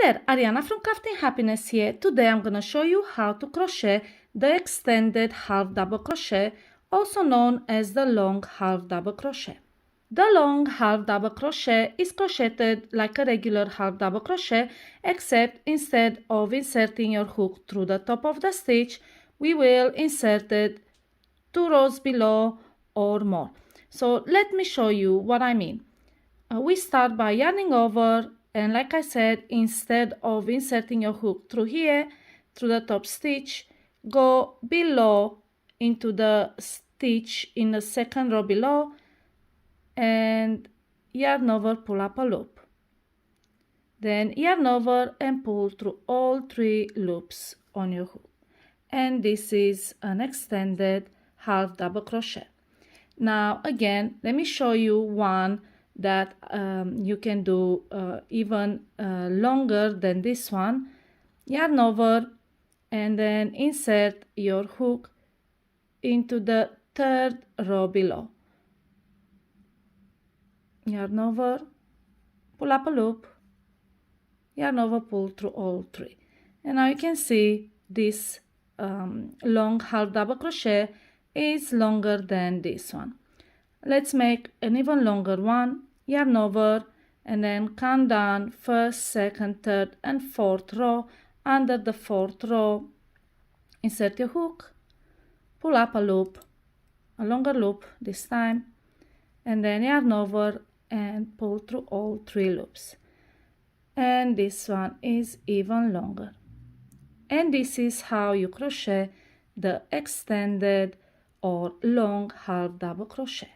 there, Ariana from Crafting Happiness here. Today I'm going to show you how to crochet the extended half double crochet, also known as the long half double crochet. The long half double crochet is crocheted like a regular half double crochet, except instead of inserting your hook through the top of the stitch, we will insert it 2 rows below or more. So let me show you what I mean. We start by yarning over, and like I said, instead of inserting your hook through here, through the top stitch, go below into the stitch in the second row below and yarn over, pull up a loop. Then yarn over and pull through all 3 loops on your hook. And this is an extended half double crochet. Now again, let me show you one that you can do even longer than this one. Yarn over and then insert your hook into the 3rd row below. Yarn over, pull up a loop, yarn over, pull through all 3. And now you can see this long half double crochet is longer than this one. Let's make an even longer one. Yarn over and then count down 1st, 2nd, 3rd and 4th row. Under the 4th row, insert your hook, pull up a loop, a longer loop this time, and then yarn over and pull through all 3 loops. And this one is even longer. And this is how you crochet the extended or long half double crochet.